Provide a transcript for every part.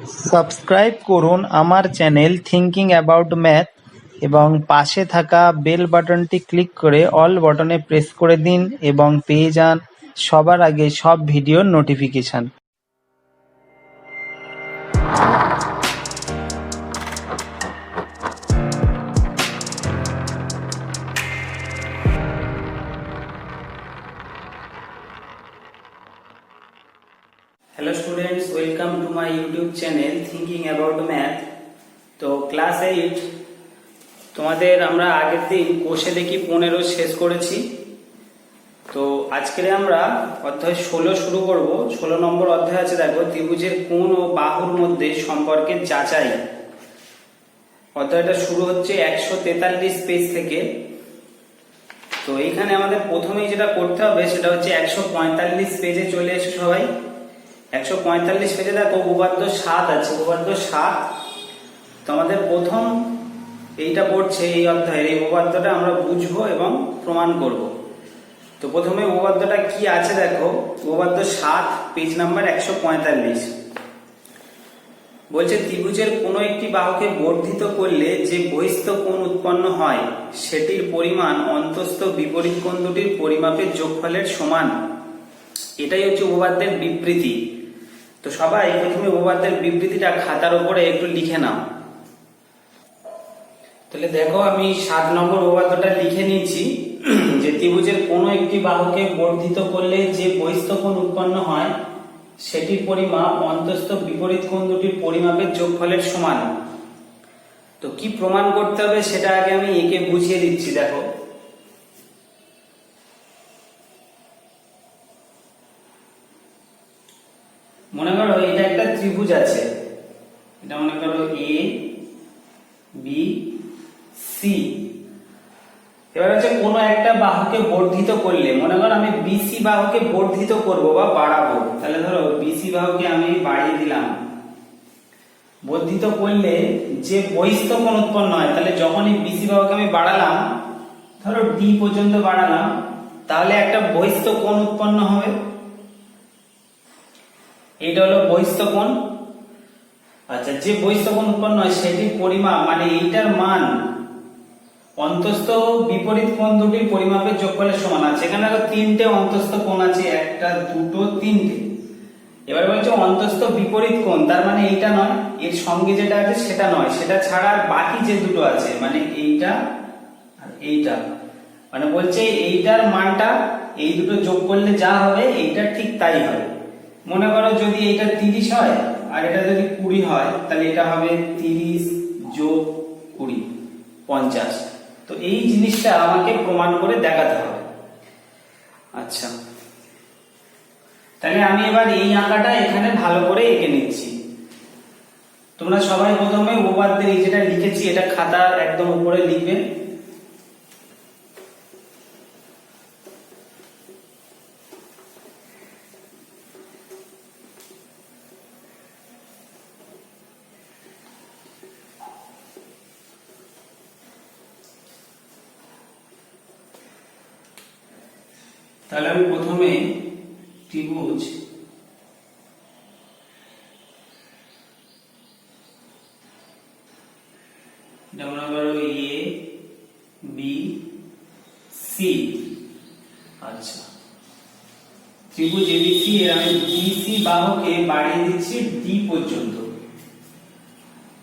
Subscribe করুন আমার channel thinking about math এবং পাশে থাকা বেল বাটনটি ক্লিক করে অল বাটনে প্রেস করে দিন এবং পেয়ে যান সবার আগে সব ভিডিওর notification. Hello students, welcome to my YouTube channel thinking about math. तो ক্লাস 8 তোমাদের আমরা আগের দিন কোষে দেখি 15 শেষ করেছি। তো আজকে আমরা অধ্যায় 16 শুরু করব। 16 নম্বর অধ্যায় আছে, দেখো ত্রিভুজের কোণ ও বাহুর মধ্যে সম্পর্কের যাচাই। অধ্যায়টা শুরু হচ্ছে 143 পেজ থেকে। তো এইখানে আমাদের প্রথমেই যেটা করতে হবে সেটা হচ্ছে 145 পেজে চলে এসে সবাই 145 পেজে দেখো উপপাদ্য 7 আছে। উপপাদ্য 7 তো আমাদের প্রথম এইটা পড়ছে এই অধ্যায়ের এই উপপাদ্যটা আমরা বুঝবো এবং প্রমাণ করব। তো প্রথমে উপপাদ্যটা কি আছে দেখো, উপপাদ্য 7 পেজ নাম্বার 145 বলছে ত্রিভুজের কোনো একটি বাহুকে বর্ধিত করলে যে বহিস্থ কোণ উৎপন্ন হয় সেটির পরিমাণ অন্তস্থ বিপরীত কোণ দুটির পরিমাপের যোগফলের সমান। এটাই হচ্ছে উপপাদ্যের বিবৃতি। তো সবাই প্রথমে উপপাদ্যের বিবৃতিটা খাতার উপরে একটু লিখে নাও। তাহলে দেখো আমি 7 নম্বর উপপাদ্যটা লিখে নিয়েছি যে ত্রিভুজের কোনো একটি বাহুকে বর্ধিত করলে যে বহিস্থ কোণ উৎপন্ন হয় সেটির পরিমাপ অন্তস্থ বিপরীত কোণ দুটির পরিমাপের যোগফলের সমান। তো কি প্রমাণ করতে হবে সেটা আগে আমি একে বুঝিয়ে দিচ্ছি। দেখো মনে করো এটা একটা ত্রিভুজ আছে, এটা মনে করো এ বি সি। এবার হচ্ছে কোনো একটা বাহুকে বর্ধিত করলে, মনে করো আমি বিসি বাহুকে বর্ধিত করব বা বাড়াবো, তাহলে ধরো বিসি বাহুকে আমি বাড়িয়ে দিলাম। বর্ধিত করলে যে বহিস্থ কোণ উৎপন্ন হয়, তাহলে যখনই বিসি বাহুকে আমি বাড়ালাম, ধরো ডি পর্যন্ত বাড়ালাম, তাহলে একটা বহিস্থ কোণ উৎপন্ন হবে। এটা হলো বহিস্থ কোণ। আচ্ছা, যে বহিস্থ কোণ উৎপন্ন হয় সেটির পরিমাপ মানে এইটার মান অন্তস্থ বিপরীত কোণ দুটির পরিমাপের যোগফলের সমান আছে। এখানে দেখো তিনটে অন্তস্থ কোণ আছে, একটা দুটো তিনটে। এবার বলছে অন্তস্থ বিপরীত কোণ, তার মানে এইটা নয়, এর সঙ্গে যেটা আছে সেটা নয়, সেটা ছাড়া আর বাকি যে দুটো আছে মানে এইটা আর এইটা, মানে বলছে এইটার মানটা এই দুটো যোগ করলে যা হবে এইটা ঠিক তাই হবে। মনে করো যদি এটা 30 হয় আর এটা যদি 20 হয়, তাহলে এটা হবে 30 যোগ 20 50। তো এই জিনিসটা আমাকে প্রমাণ করে দেখাতে হবে। আচ্ছা, তাহলে আমি এবার এই আঁকাটা এখানে ভালো করে এঁকে নিচ্ছি। তোমরা সবাই প্রথমে উপপাদ্যের এই যেটা লিখেছি এটা খাতার একদম উপরে লিখবে। তাহলে আমি প্রথমে ত্রিভুজ যেমন এ বি সি। আচ্ছা, ত্রিভুজ এবিসি এর আমি বিসি বাহুকে বাড়িয়ে দিচ্ছি ডি পর্যন্ত।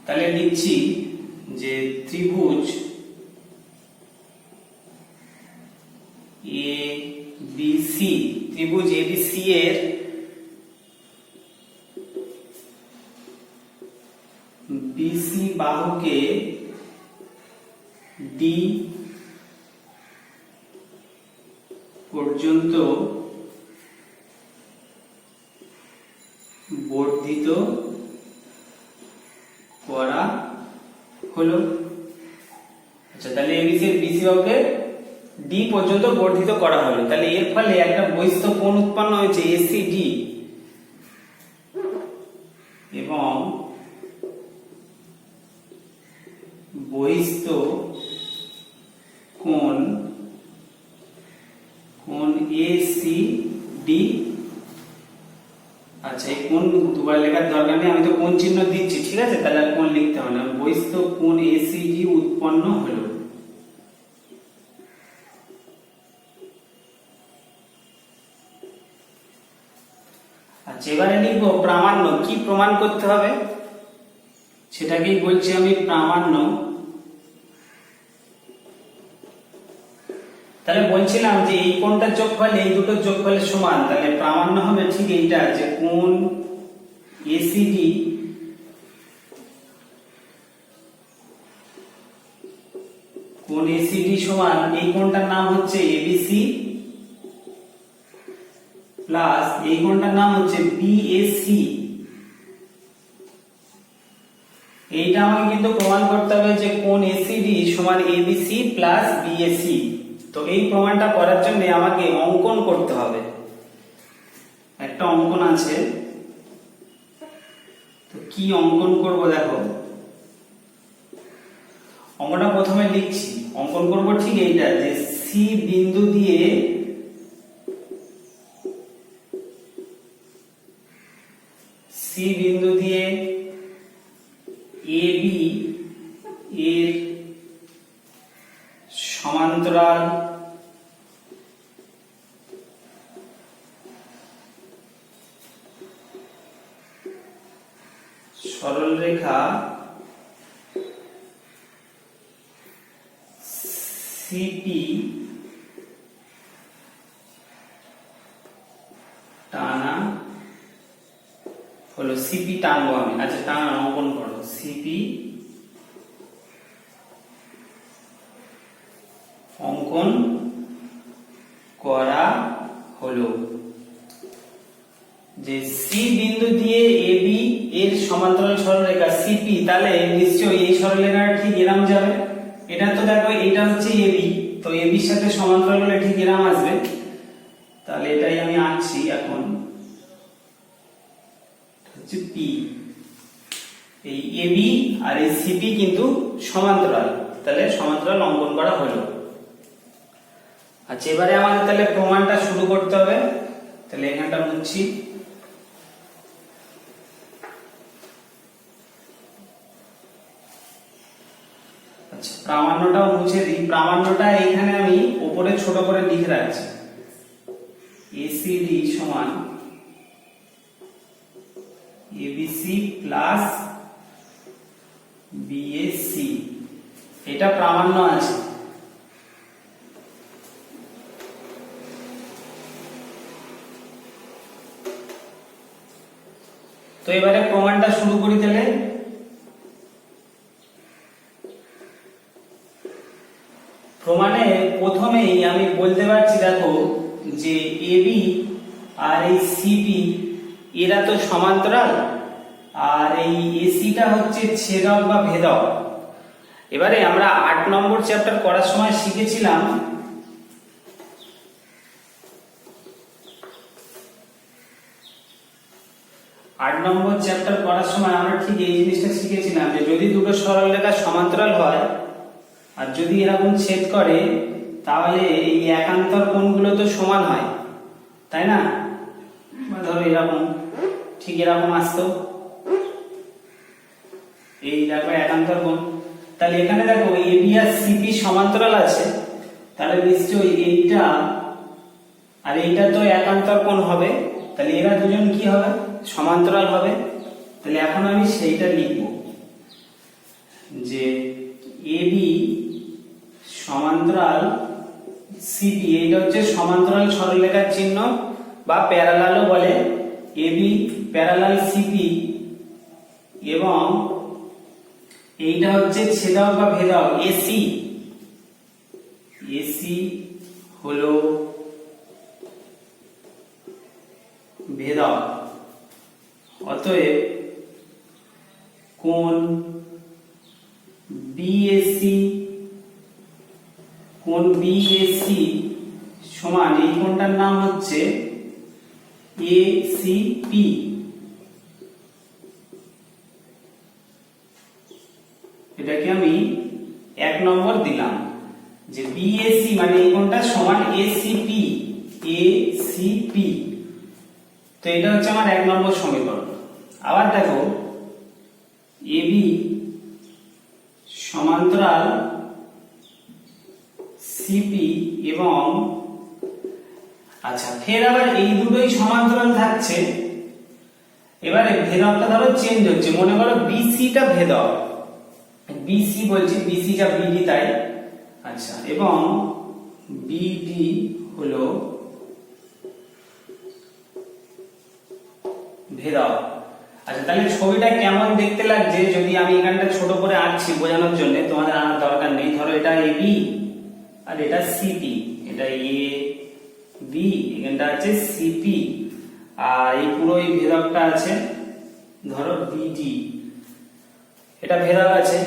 তাহলে লিখছি যে ত্রিভুজ এ বিসি, ত্রিভুজ এবিসি এর বিসি বাহুকে ডি পর্যন্ত বর্ধিত করা হলো। আচ্ছা, তাহলে এবিসি এর বিসি বাহুকে ডি পর্যন্ত বর্ধিত করা হলো। তাহলে এর ফলে একটা বহিস্থ কোণ উৎপন্ন হয়েছে এসিডি এবং বহিস্থ কোণ এসিডি। আচ্ছা, এই কোণ দুবার লেখার দরকার নেই, আমি তো কোণ চিহ্ন দিচ্ছি, ঠিক আছে, তাহলে আর কোণ লিখতে হবে না। বহিস্থ কোণ এসিডি উৎপন্ন হলো। আচ্ছা, এবারে লিখবো প্রামাণ্য। কি প্রমাণ করতে হবে সেটাকেই বলছি আমি প্রামাণ্য। তাহলে বলছিলাম যে এই কোণটার যোগফল এই দুটোর যোগফলের সমান, তাহলে প্রামাণ্য হবে ঠিক এইটা, যে কোণ এসিডি সমান এই কোণটার নাম হচ্ছে এবিসি প্লাস এই কোণটার নাম হচ্ছে বিএসি। এইটা আমাকে কিন্তু প্রমাণ করতে হবে যে কোণ এসিডি সমান এবিসি প্লাস বিএসি। তো এই প্রমাণটা করার জন্য আমাকে অঙ্কন করতে হবে। একটা অঙ্কন আছে, তো কি অঙ্কন করব দেখো। অঙ্কটা প্রথমে লিখছি, অঙ্কন করব ঠিক এইটা, যে সি বিন্দু দিয়ে এবি এর সমান্তরাল সরলরেখা সিপি টানা হলো। সিপি টানবো আমি, আচ্ছা টানা অঙ্কন করো। সিপি অঙ্কন করা হলো, যে সি বিন্দু দিয়ে এবি এর সমান্তরাল সরলরেখা সিপি, তাহলে নিশ্চয়ই এই সরলরেখাটা ঠিক এরকম যাবে। এটা তো দেখো এটা হচ্ছে এবি, তো এবির সাথে সমান্তরাল হলে ঠিক এরকম আসবে। তাহলে এটাই আমি আঁকছি এখন, হচ্ছে পি। এই এবি আর এই সিপি কিন্তু সমান্তরাল, তাহলে সমান্তরাল অঙ্কন করা হলো। আচ্ছা, এবারে আমাদের তাহলে প্রমাণটা শুরু করতে হবে। তাহলে এখানটা মুছছি। আচ্ছা, প্রামাণ্যটাও মুছে দিই। প্রামাণ্যটা এখানে আমি উপরে ছোট করে লিখে রাখছি, এসিডি সমান এবিসি প্লাস বিএসি। এটা প্রামাণ্য আছে। তো এবারে প্রমাণটা শুরু করি। তাহলে প্রমাণে প্রথমেই আমি বলতে পারছি, দেখো যে এবি আর এই সিপি এরা তো সমান্তরাল, আর এই এসিটা হচ্ছে ছেদক বা ভেদক। এবারে আমরা 8 নম্বর চ্যাপ্টার করার সময় শিখেছিলাম আমরা ঠিক এই জিনিসটা শিখেছিলাম, যে যদি দুটো সরলরেখা সমান্তরাল হয় আর যদি এরকম ছেদ করে, তাহলে এই একান্তর কোণগুলো তো সমান হয়, তাই না? ধরো এরকম, ঠিক এরকম আসতো, এই দেখো একান্তর কোণ। তাহলে এখানে দেখো এবি আর সিপি সমান্তরাল আছে, তাহলে নিশ্চয়ই এইটা আর এইটা তো একান্তর কোণ হবে, তাহলে এরা দুজন কি হবে? সমান্তরাল হবে। তাহলে এখন আমি সেইটা লিখব, যে এবি সমান্তরাল সিপি, এইটা হচ্ছে সমান্তরাল সরলরেখার চিহ্ন বা প্যারালালও বলে। এবি প্যারালাল সিপি, এবং এইটা হচ্ছে ছেদক বা ভেদক এসি। এসি হলো ভেদক। অতএব কোণ বিএসি সমান এই কোণটার নাম হচ্ছে এসিপি। এটাকে আমি 1 নম্বর দিলাম, যে বিএসি মানে এই কোণটা সমান এসিপি। তো এটা হচ্ছে আমার 1 নম্বর সমীকরণ। আবার দেখো এবি সমান্তরাল সিপি এবং আচ্ছা ফের আবার এই দুটোই সমান্তরাল থাকছে। এবারে ভেদকটা ধরো চেঞ্জ হচ্ছে, মনে করো বিসিটা ভেদক, বিসি বলছি, বিসিটা বিডি তাই। আচ্ছা এবং বিডি হলো ভেদক। আচ্ছা তাহলে ছবিটা কেমন দেখতে লাগছে যদি আমি এখানটা ছোট করে আঁকছি বোঝানোর জন্য, তোমাদের আনার দরকার নেই। ধরো এটা এবি আর এটা সিপি, এটা এ বি, এখানটা আছে সিপি, আর এই পুরো এই ভেদকটা আছে ধরো বিডি, এটা ভেদক আছে।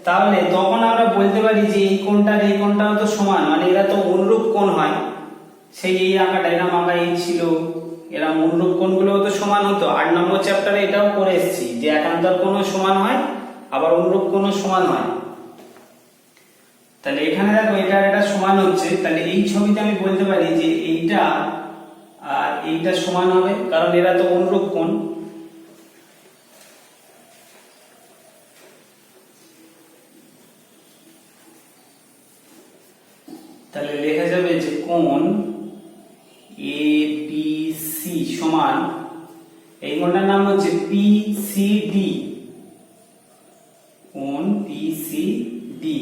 তাহলে তখন আমরা বলতে পারি যে এই কোণটার এই কোণটাও তো সমান, মানে এরা তো অনুরূপ কোণ হয়। সেই এই আঁকাটা এরকম আঁকা এই ছিল, এরা অনুরূপ কোণগুলোও তো সমান হতো। 8 নম্বর চ্যাপ্টারে এটাও করে এসেছি যে একান্তর কোণও সমান হয় আবার অনুরূপ কোণও সমান হয়। তাহলে এখানে দেখো এটা এটা সমান হচ্ছে, তাহলে এই ছবিতে আমি বলতে পারি যে এইটা আর এইটা সমান হবে, কারণ এরা তো অনুরূপ কোণ। তাহলে লেখা যাবে যে কোণ এবিসি সমান, এই কোণটার নাম হচ্ছে পিসিডি, কোণ পিসিডি।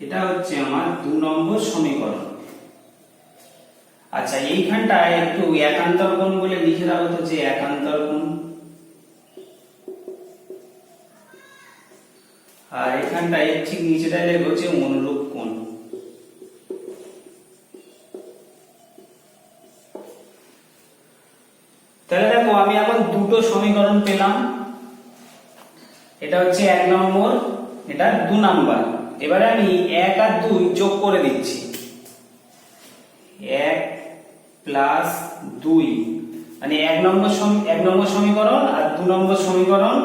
এটা হচ্ছে আমার 2 নম্বর সমীকরণ। আচ্ছা এইখানটায় একটু একান্তর কোণ বলে লিখে রাখো তো, যে একান্তর কোণ, আর এখানটায় ঠিক নিচেটায় লেখো যে অনুরূপ কোণ। তাহলে দেখো আমি এখন দুটো সমীকরণ পেলাম, এটা হচ্ছে 1 নম্বর, এটা 2 নম্বর। এবারে আমি 1 আর 2 যোগ করে দিচ্ছি, 1 প্লাস 2, মানে 1 নম্বর সমীকরণ আর 2 নম্বর সমীকরণ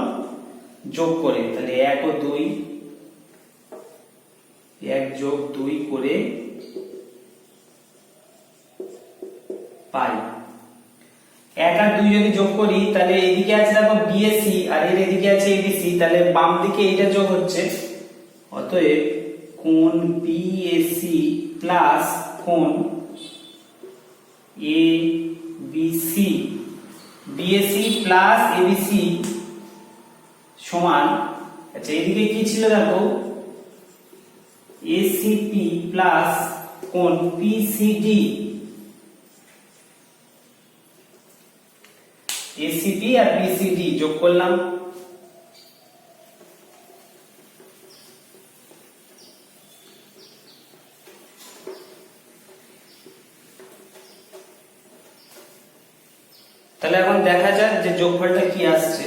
যোগ করে, তাহলে 1 ও 2, 1 যোগ 2 করে পাই। 1 আর 2 যদি যোগ করি তাহলে এদিকে আছে দেখো বিএসি আর এর এদিকে আছে এবিসি, তাহলে বাম দিকে এইটা যোগ হচ্ছে। অতএব কোণ বিএসি প্লাস কোণ এবিসি, বিএসি প্লাস এবিসি সমান, আচ্ছা এদিকে কি ছিল দেখো এসিপি প্লাস কোণ পিসিডি, এসিপি আর পিসিডি যোগ করলাম। তাহলে এখন দেখা যাক যে যোগফলটা কি আসছে।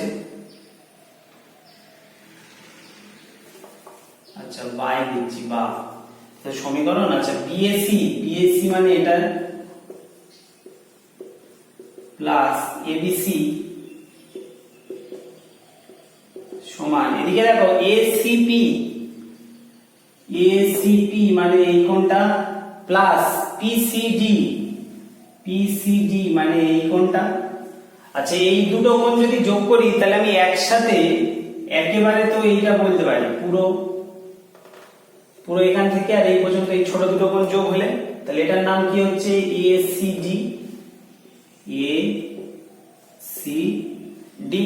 আচ্ছা বাই দিচ্ছি, বা সমীকরণ, আচ্ছা বিএসি, বিএসি মানে এটা প্লাস এবিসি সমান, এদিকে দেখো এসিপি, এসিপি মানে এই কোণটা প্লাস পিসিডি, পিসিডি মানে এই কোণটা। আচ্ছা এই দুটো কোণ যদি যোগ করি তাহলে আমি একসাথে একেবারে তো এইটা বলতে পারি, পুরো পুরো এখান থেকে আর এই পর্যন্ত এই ছোট দুটো কোণ যোগ হলে, তাহলে এটার নাম কি হচ্ছে এসিডি, এসিডি।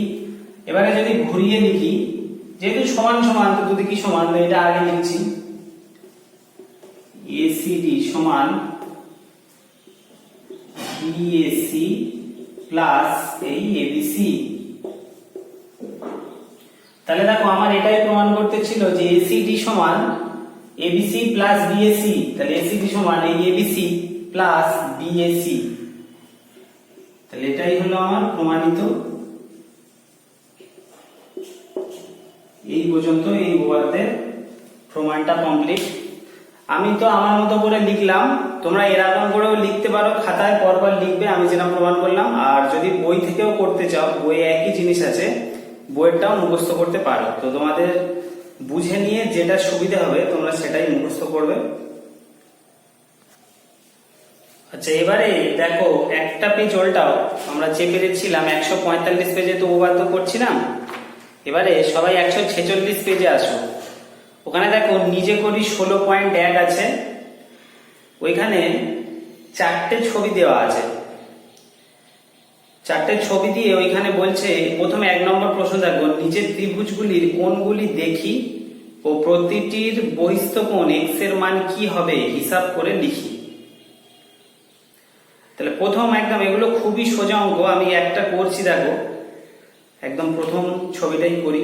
এবারে যদি ঘুরিয়ে লিখি, যেহেতু সমান সমান তো দুদিকে সমান, এটা আগে লিখছি, এসিডি সমান বিএসি প্লাস এই এবিসি। তাহলে দেখো আমার এটাই প্রমাণ করতে ছিল যে এসিডি সমান এবিসি প্লাস বিএসি, তাহলে এসিডি সমান এই এবিসি প্লাস বিএসি, তাহলে এটাই হলো আমার প্রমাণিত। এই পর্যন্ত এই উপপাদ্যের প্রমাণটা কমপ্লিট। আমি তো আমার মতো করে লিখলাম, তোমরা এরকম করেও লিখতে পারো, খাতায় পরপর লিখবে আমি যেটা প্রমাণ করলাম। আর যদি বই থেকেও করতে চাও, বইয়ে একই জিনিস আছে, বইয়েরটাও মুখস্থ করতে পারো। তো তোমাদের বুঝে নিয়ে যেটা সুবিধা হবে তোমরা সেটাই মুখস্থ করবে। আচ্ছা, এবারে দেখো একটা পেজ উল্টাও। আমরা যে পেজে ছিলাম 145 পেজে তো উপপাদ্য করছিলাম, এবারে সবাই 146 পেজে আসো। ওখানে দেখো নিজে করি 16.1 আছে, ওইখানে 4টে ছবি দেওয়া আছে। 4টে ছবি দিয়ে ওইখানে বলছে প্রথমে 1 নম্বর প্রশ্ন দেখো, নিচের ত্রিভুজগুলির কোণগুলি দেখি ও প্রতিটির বহিস্থ কোণ x এর মান কি হবে হিসাব করে লিখি। তাহলে প্রথম একদম এগুলো খুবই সোজা অঙ্ক, আমি একটা করছি দেখো, একদম প্রথম ছবিটাই করি।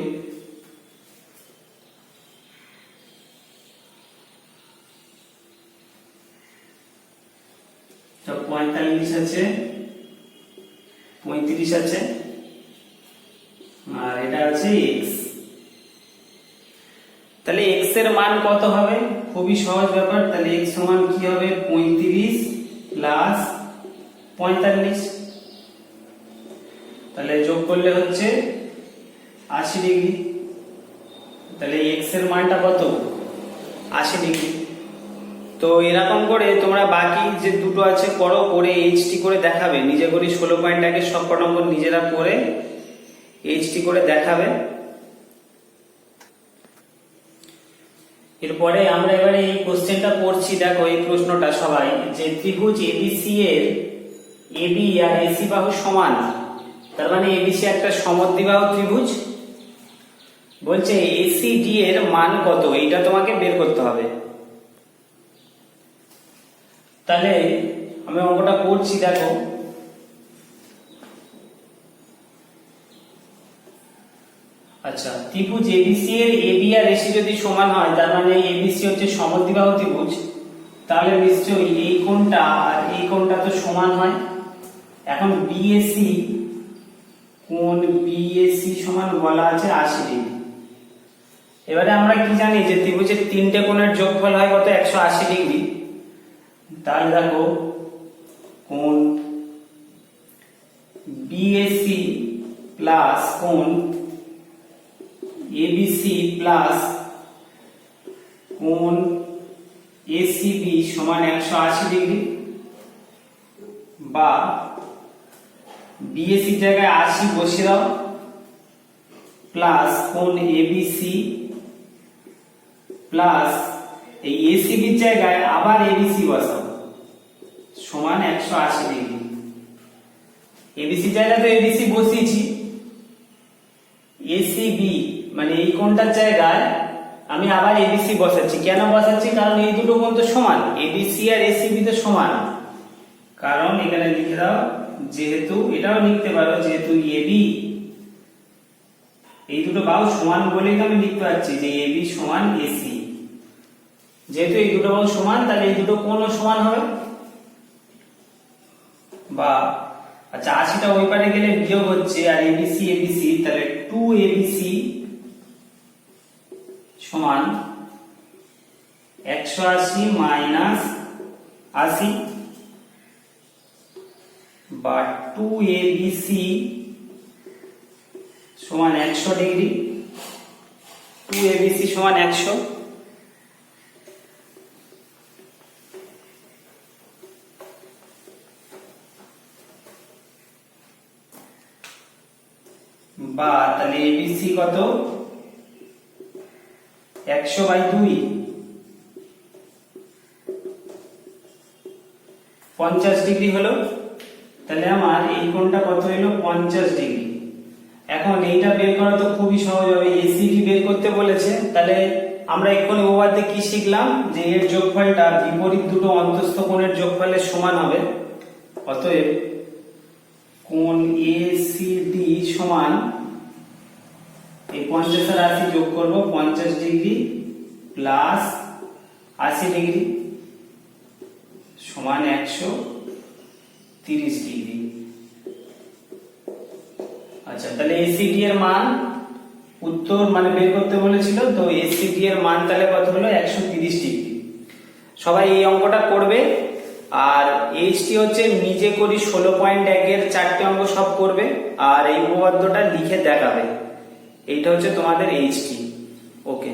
তো 45 আছে, 35 আছে, আর এটা আছে x। তাহলে x এর মান কত হবে? খুবই সহজ ব্যাপার। তাহলে x সমান কি হবে? 35 প্লাস 45। তাহলে যোগ করলে হচ্ছে 80 ডিগ্রি। তাহলে x এর মানটা কত? 80 ডিগ্রি। তো এরকম করে তোমরা বাকি যে দুটো আছে করো, করে এইচটি করে দেখাবে। নিজে করি 16.1 এর সব নম্বর নিজেরা করে এইচটি করে দেখাবে। এরপরে আমরা এবারে এই কোশ্চেনটা করছি। দেখো এই প্রশ্নটা সবাই, যে ত্রিভুজ এবিসি এর এবি আর এসি বাহু সমান, তার মানে এবিসি একটা সমদ্বিবাহু ত্রিভুজ। বলছে এসি ডি এর মান কত, এইটা তোমাকে বের করতে হবে। তাহলে আমি অঙ্কটা করছি দেখো। আচ্ছা, ত্রিভুজ এবিসি এর এবি আর এসি যদি সমান হয়, তার মানে এবিসি হচ্ছে সমদ্বিবাহু ত্রিভুজ, তাহলে নিশ্চয়ই এই কোণটা আর এই কোণটা তো সমান হয়। এখন বিএসি কোণ বিএসি সমান বলা আছে 80 ডিগ্রি। এবারে আমরা কি জানি যে ত্রিভুজের 3টে কোণের যোগফল হয় কত? 180 ডিগ্রি। তাহলে দেখো কোণ বিএসি প্লাস কোণ এবিসি প্লাস কোণ এসিবি সমান 180 ডিগ্রি, বা বিএসি জায়গায় 80 বসিয়ে দাও, প্লাস কোণ এবিসি প্লাস এই এসিবি জায়গায় আবার এবিসি বসাও সমান 180 ডিগ্রি। এবিসি জায়গায় তো এবিসি বসিয়েছি, এসিবি মানে এই কোণটার জায়গায় আমি আবার এবিসি বসাচ্ছি। কেন বসাচ্ছি? কারণ এই দুটো কোণ তো সমান, এবিসি আর এসিবি তো সমান। কারণ এখানে লিখে দাও, যেহেতু এটাও লিখতে পারো, যেহেতু এবি এই দুটো বাহু সমান বলেই তো আমি লিখতে পারছি যে এবি সমান এসি। যেহেতু এই দুটো বাহু সমান, তাহলে এই দুটো কোণও সমান হবে। বা আচ্ছা, 80টা ওই পারে গেলে বিয়োগ হচ্ছে, আর এবিসি এবিসি, তাহলে 2abc সমান 180 মাইনাস 80, বা 2abc সমান 100 ডিগ্রি। 2abc সমান 100। বা তাহলে এবিসি কত? 100/2, 50 ডিগ্রি হলো। তাহলে আমার এই কোণটা কত হলো? 50 ডিগ্রি। এখন এইটা বের করা তো খুবই সহজ হবে, এসিডি বের করতে বলেছে। তাহলে আমরা এক্ষুনি উপপাদ্যে কি শিখলাম? যে এর যোগফলটা বিপরীত দুটো অন্তঃস্থ কোণের যোগফলের সমান হবে। অতএব কোণ এসিডি সমান এই 50 আর 80 যোগ করব, 50 ডিগ্রি প্লাস 80 ডিগ্রি সমান 130 ডিগ্রি। আচ্ছা, তাহলে এসিডি এর মান উত্তর মানে বের করতে বলেছিল, তো এসিডি এর মান তাহলে কত হলো? 130 ডিগ্রি। সবাই এই অঙ্কটা করবে। আর এইচটি হচ্ছে নিজে করি 16.1 এর 4টে অঙ্ক সব করবে, আর এই উপপাদ্যটা লিখে দেখাবে। এইটা হচ্ছে তোমাদের এইচটি। ওকে।